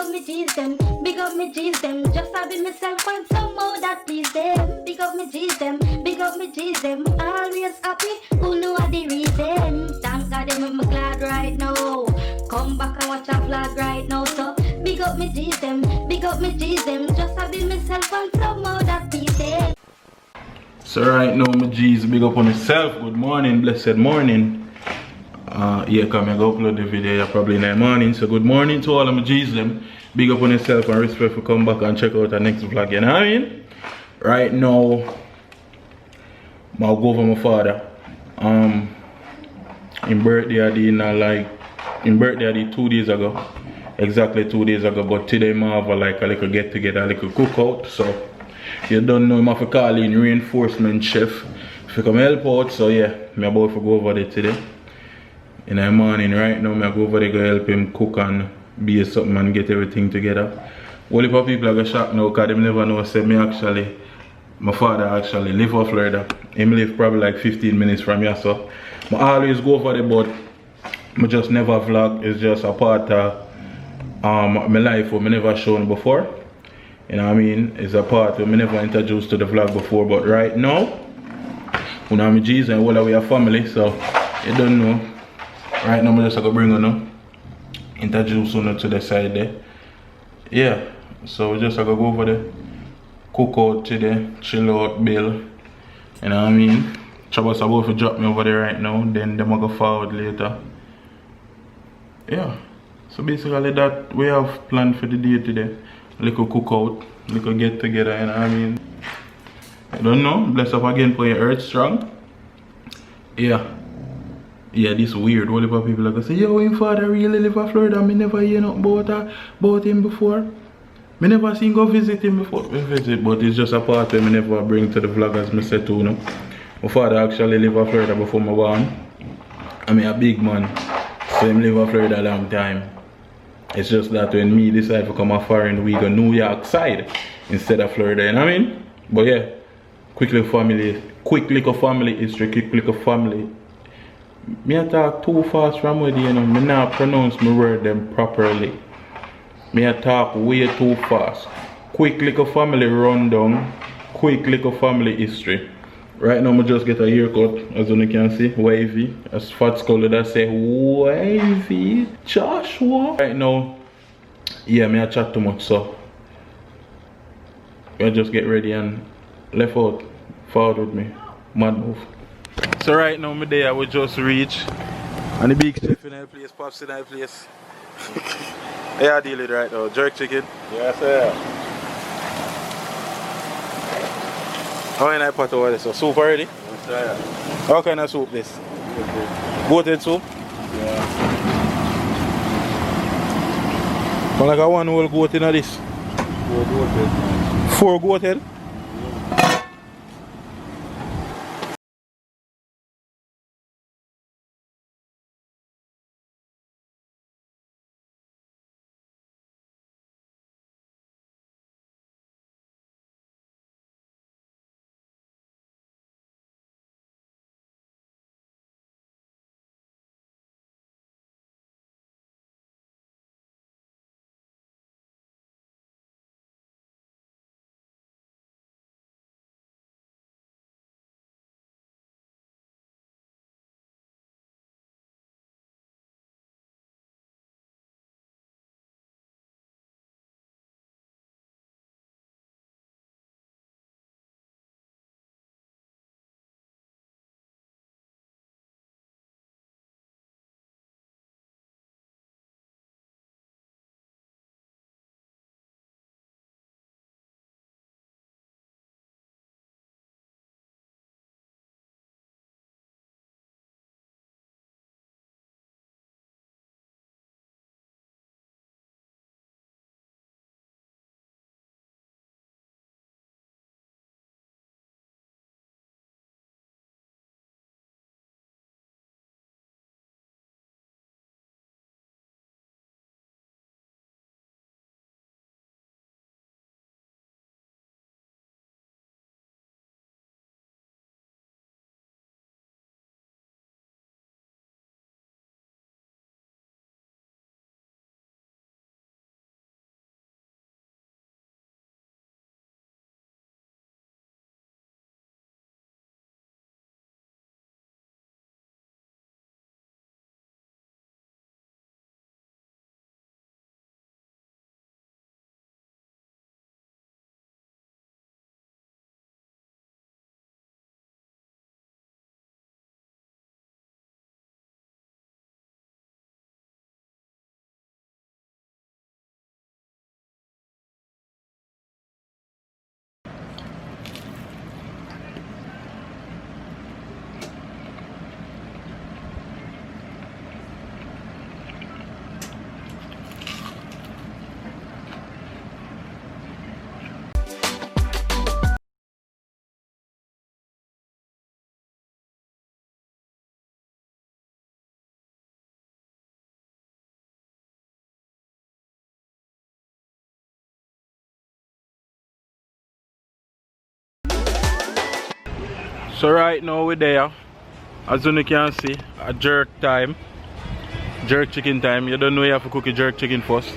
up me G's them, big up me G's them. Just having myself find some more that please them. Big up me G's them, big up me G's them. Always happy, who know what the reason. Thank God I'm glad right now. Come back and watch a vlog right now. So big up me G's them, big up me G's them. Just having myself find some more that please them. So right now my G's big up on yourself. Good morning, blessed morning. Yeah, come I go upload the video probably in the morning. So good morning to all of my G's them. Big up on yourself and respect for come back and check out the next vlog, you know what I mean? Right now, I'll go over my father. In birthday I did in birthday I did 2 days ago. Exactly 2 days ago, but today I have like a little get together, a little cookout. So you don't know, I have to call in reinforcement chef if you come help out. So yeah, I'm about to go over there today. In the morning right now, I go over there to help him cook and bake something and get everything together. All the people are going to shock now because they never know say my father actually live in Florida. He live probably like 15 minutes from here, so I always go over there, but I just never vlog. It's just a part of my life what I never shown before. You know what I mean? It's a part where I never introduced to the vlog before, but right now, you know, I'm G's and all of we are family, so you don't know. Right now, I'm just going to bring on introduce on to the side there. Yeah, so we just going to go over there, cook out today, chill out, bill. You know what I mean? Troubles about to drop me over there right now, then them go forward later. Yeah, so basically that we have planned for the day today. Little cook out, little get together, you know what I mean? I don't know, bless up again for your earth strong. Yeah. Yeah, this weird. All the people are gonna say, yo, him father really live in Florida. Me never hear nothing about him before. Me never seen go visit him before. But it's just a part where me never bring to the vlog as me said too, no? My father actually live in Florida before me born. I mean a big man. So him live in Florida a long time. It's just that when me decide to come a foreign, we go New York side instead of Florida, you know what I mean? But yeah, quick little family history, quick little family. Me I talk too fast from where you know, me not pronounce my word them properly. Me I talk way too fast. Quick little family rundown, quick little family history. Right now I just get a haircut, as you can see, wavy. As Fat Skull that say wavy Joshua. Right now, yeah, me I chat too much, so I just get ready and left out, forward with me. Mad move. So right now, my day I will just reach and the big chef in that place, Pops in that place. Yeah, I deal it right now. Jerk chicken. Yes, sir. How many pot over this? So soup already? Yes, sir. How kind of soup this? Goated soup? Yeah. But like a one whole goat in this? 4 goated. 4 goated? So right now we're there. As you can see, a jerk time. Jerk chicken time. You don't know you have to cook a jerk chicken first.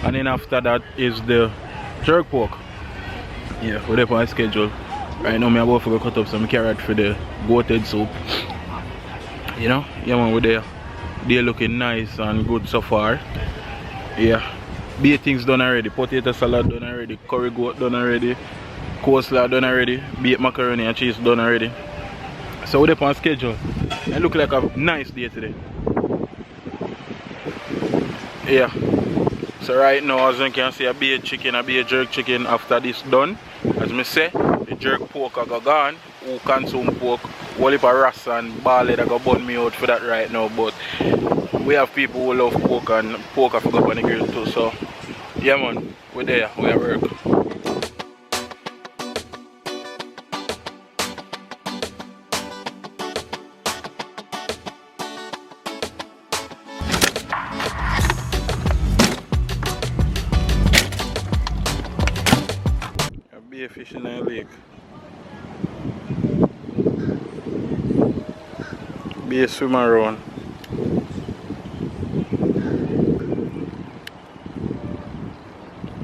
And then after that is the jerk pork. Yeah, we're there on schedule. Right now I'm about to go cut up some carrot for the goated soup. You know? Yeah man, we're there. They're looking nice and good so far. Yeah. Beer things done already. Potato salad done already. Curry goat done already. Coleslaw done already. Baked macaroni and cheese done already. So we're on schedule. It look like a nice day today. Yeah. So right now as you can see, a beer chicken, a beer jerk chicken after this done. As me say, the jerk pork are gone. Who consume pork, whole heap of rasta and barley that go burn me out for that right now. But we have people who love pork and pork have to go up on the grill too. So yeah man, we're there, we are work. A fish in the lake. Be a swim around.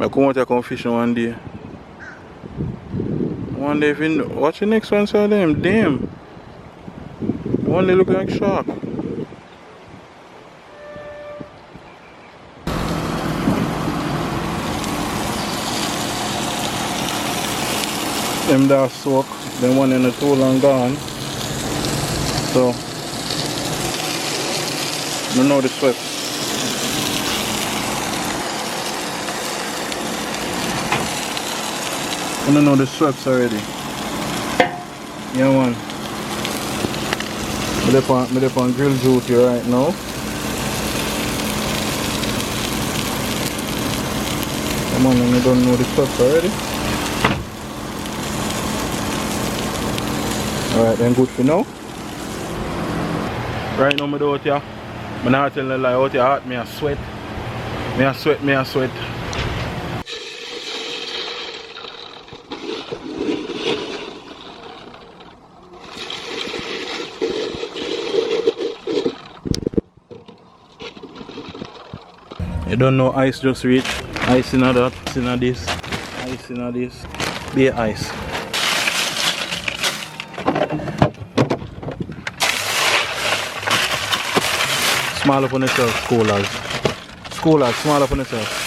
I come out and fishing one day. One day, if you watch the next one, saw them. Damn. One day look like shark. Them that soak, then one in the tool and gone. So I know the sweat. I don't know the sweats already. Yeah man. I'm on grill duty right now. Come on, I don't know the sweats already. Alright, then good for now. Right now, I do out here. I'm not telling a lie, out here hot, me a sweat. Me a sweat. You don't know ice just reach. Ice in that, ice in this. Ice in this. Be ice. Small up on yourself, scholars. Scholars, small up on yourself.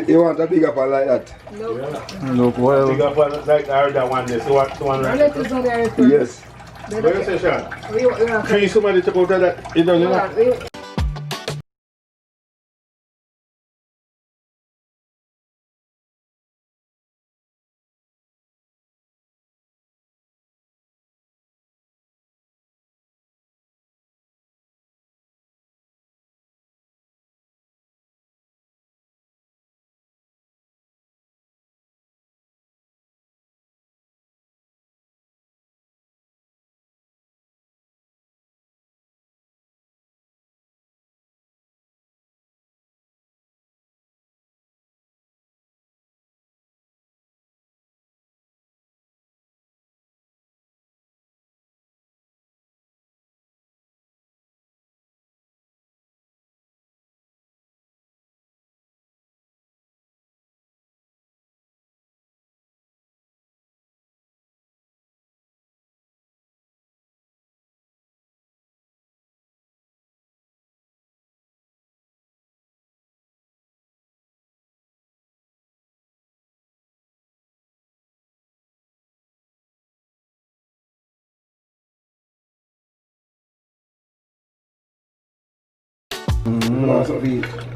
You want a bigger pan like that? No. Yeah. Look, well. Bigger pan like I heard that one day. So what? One right? Yes. Where you say, Sean? Three somebody took out of that. You don't know.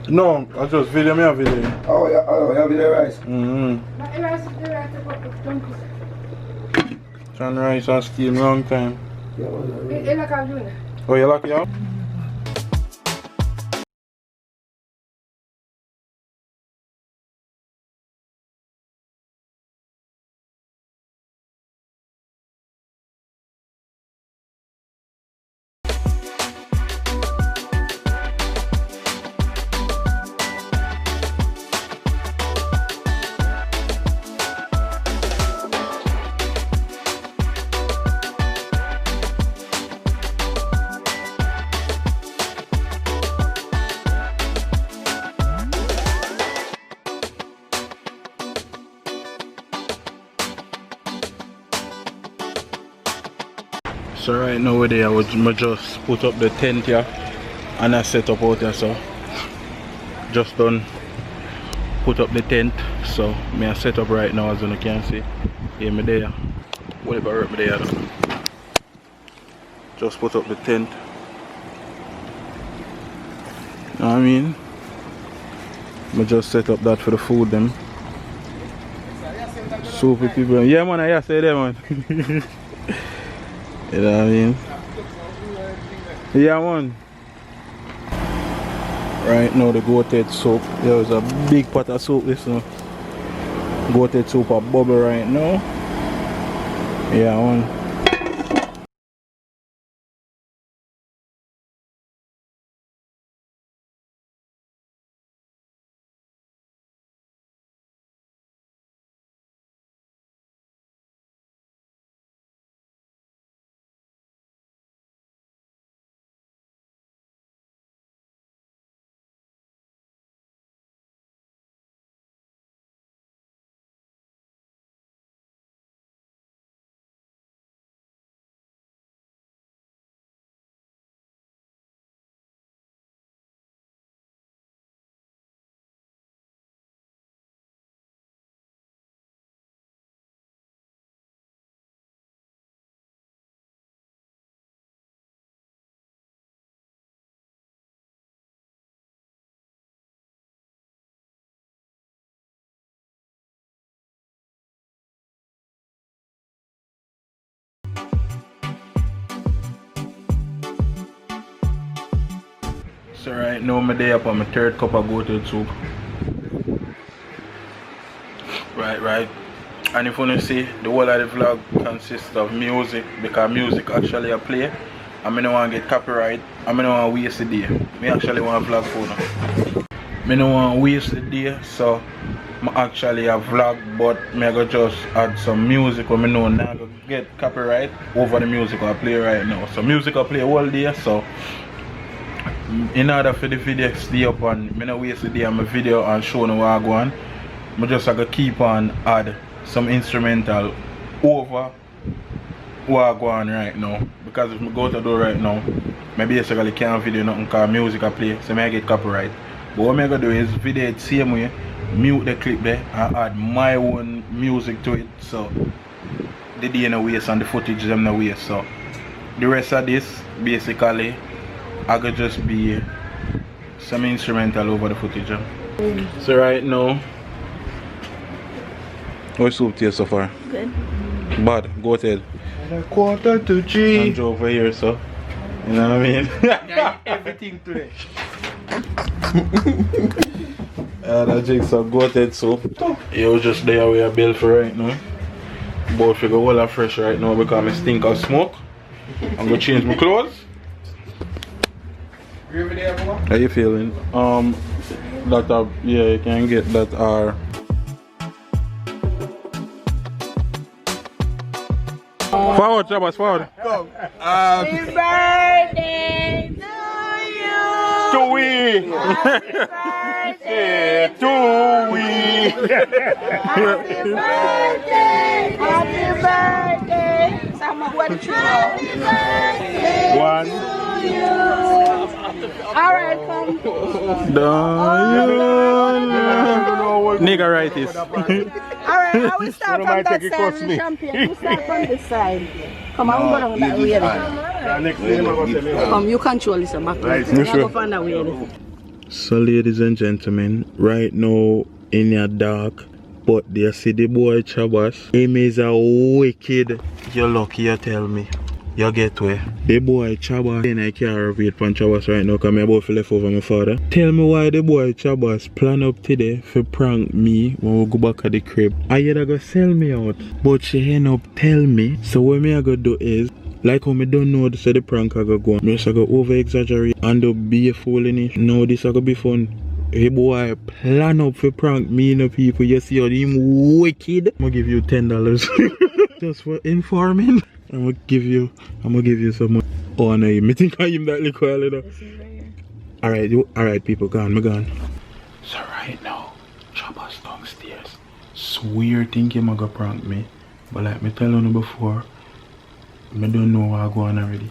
No, I just video me a video. Oh, yeah, video rice. John rice and steam long time. Oh, you like it out? So right now we're there, I just put up the tent here and I set up out here, so just done put up the tent, so me I set up right now as you can see. Yeah, me there. Whatever hurt me there though. Just put up the tent. Know what I mean? I just set up that for the food them. Super people. Yeah man, I say there man. You know what I mean? Yeah man. Right now the goated soup. There's a big pot of soup this now. Goated soup a bubble right now. Yeah man. So right now I'm there up on my third cup of goated soup. Right. And if you want to see, the whole of the vlog consists of music, because music actually I play. I don't want to get copyright. I don't want to waste the day. I actually want to vlog for now. I don't want to waste the day, so I actually a vlog, but I go just add some music or I know not going to get copyright over the music I play right now. So music I play all day, so in order for the video to stay up and I don't waste the day on my video and show you what I go on, I just have to keep on add some instrumental over what I go on right now. Because if I go to do right now, I basically can't video nothing because music I play, so I get copyright. But what I'm going to do is video it same way, mute the clip there and add my own music to it, so the day no waste and the footage them no waste. So the rest of this basically I could just be some instrumental over the footage. So right now, what's soup taste so far? Good. Bad, go ahead. 2:45. And over here, so you know what I mean? Everything today. That jigs so go ahead soup. You just there where I build for right now. Both figure all are fresh right now because I stink of smoke. I'm gonna change my clothes. How you feeling? That are, yeah, you can get that are. Forward, Chabas, forward. Go. Happy birthday to you. To we. Happy birthday To we. Happy birthday. Happy birthday. Happy birthday. One. To you. Alright, come. Nigga writes. Alright, I will start from that side of the champion. You start from this side. Come on, we'll go down that way. Next name I go say me. Come, you control this back. You go find that way. So ladies and gentlemen, right now in your dark, but they see the boy Chabas. Him is a wicked. You're lucky you tell me. You get where? The boy Chabas, and I can't wait for Chabas right now because I'm about to left over my father. Tell me why the boy Chabas plan up today for prank me when we go back at the crib. I had to go sell me out, but she end up tell me. So what me I go do is, like when I don't know so the prank I go go on, I just go over exaggerate and be a fool in it. Now this I go be fun. Hey boy, plan up for prank me and the people. You see how him wicked. I'm gonna give you $10 just for informing. I'm gonna give you some money. Oh no, I think I am that liquor, you know. Alright people, gone. So right now, Chabas downstairs. Swear thinking I'm gonna prank me. But like me telling you before, I don't know what I go on already.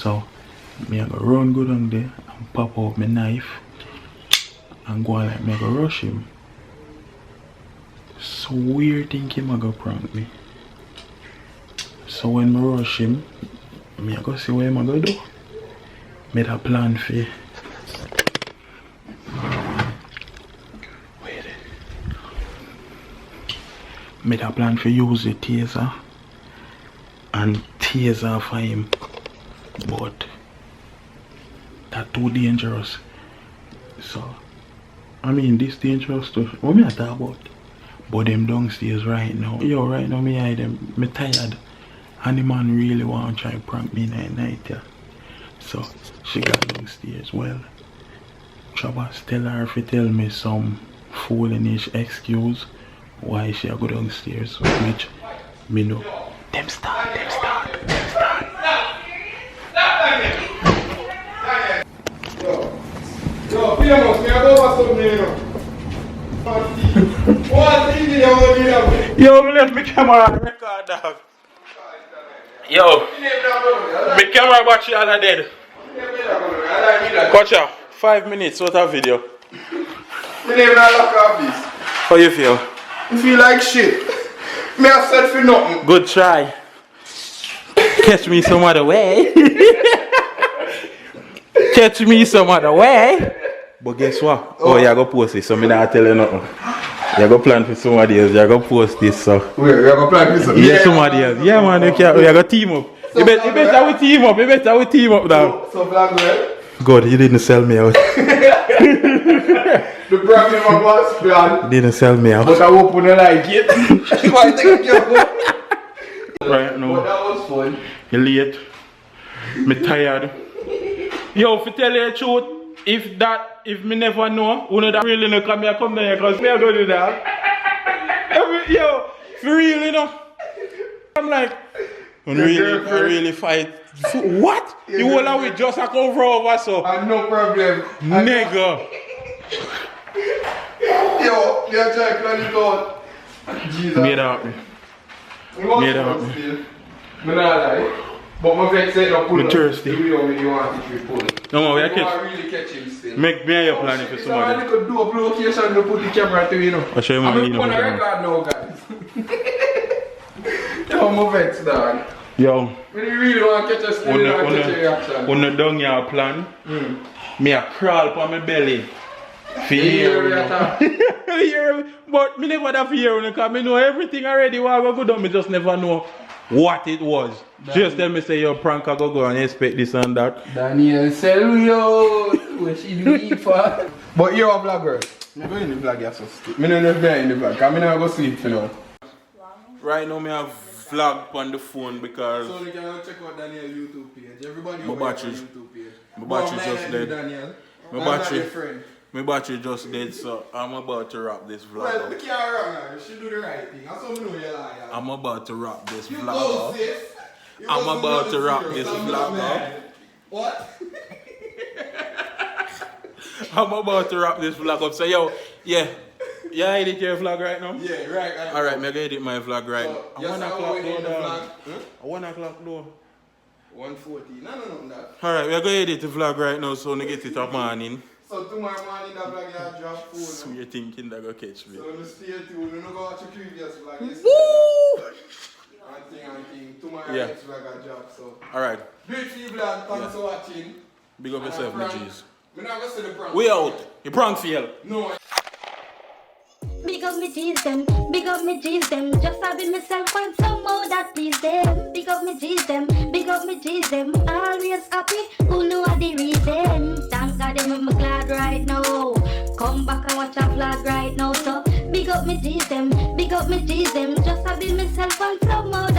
So, me I go run go down there and pop out my knife and go on like me I go rush him. So weird think him I go prank me. So when I rush him, me I go see what him I go do. Made a plan for you. Wait. Made a plan for use the taser and taser for him. But that's too dangerous. So I mean this dangerous too. What me I talk about? But them downstairs right now. Yo, right now me hide them. Me tired. And the man really want to try and prank me night, yeah. So she got downstairs. Well, Travis tell her if he tell me some foolish excuse why she go downstairs, which me know. Them start. Yo, Famous, me I go over something, you know. What TV you Yo, me left my camera on record, dog. Yo, my camera battery all are dead. Watch out, 5 minutes, what a video. Me never lock off this. How you feel? You feel like shit. Me have said for nothing. Good try. Catch me some other way. Catch me some other way. But guess what? Oh, you go post it, so me not tell you nothing. You go plan for somebody else, you go post this, so. Wait, you go plan for somebody else? Yeah, somebody else. Yeah, man, you go team up. So you better we team up, now. So black well? God, you didn't sell me out. The problem was plan. You didn't sell me out. But I hope you don't like it. Why take it Right now. But that was fun. You late. Me tired. Yo, if tell you the truth, if me never know, you know that really no come here because me I go do that. Yo, for real, you know. I'm like, I really fight. What? You all are with just a cover over so. No problem. Nigga. Yo, you're trying to plan it out. Jesus. Made out me. Made out me. Me not lie. But my vet said no pull up. Thirsty. The way you want it to pull. No more, we are You want to really catch him still. Make me and you plan it for somebody. So I could do a location to put the camera to, you know. I'll show you my I'm video. on a record now, guys. Yo, my vets, dog. Yo. When you really want to catch us, you want to catch a reaction. When you done your plan, me a crawl for my belly. Fear. But me never have fear because I know everything already. What I go down, me just never know what it was. Just tell me say your prank I go and expect this and that. Daniel Selio, what she do for? But you're a vlogger. I'm going in the vlog, you're so stupid. I'm not in the vlog, because I'm not going to sleep for now. Right now, I have vlog on the phone because So you can check out Daniel's YouTube page. Everybody my over on battery, YouTube page. my battery just dead. Daniel. My battery just dead, so I'm about to wrap this vlog Well, up. we can't wrong her. She do the right thing. That's how we know you're lying. I'm about to wrap this You vlog go, up. sis. You I'm go about to wrap zero. this Stop vlog being up. mad. What? I'm about to wrap this vlog up. So yo, yeah. You edit your vlog right now? Yeah, right. Alright, I'm gonna edit my vlog right now. Yes, 1 I o'clock will edit the though. vlog. 1 o'clock though. 1:40. No, that. Alright, we're gonna edit the vlog right now so we get it up morning. So tomorrow morning that vlog you drop phone. So you're thinking that go catch me. So you stay tuned. You know go watch your previous vlog. Woo! And thing. Tomorrow Yeah. next vlog I drop. So Alright, beautiful vlog. Thanks for watching. big up yourself, my G's. I'm not gonna say the prank. We out. You prank fail. No. Big up me G's them, big up me G's them. Just having myself find some more that please them. Big up me G's them, big up me G's them. Always happy, who know the reason. Thank God I'm glad right now. Come back and watch a vlog right now. So big up me G's them, big up me G's them. Just having myself find some more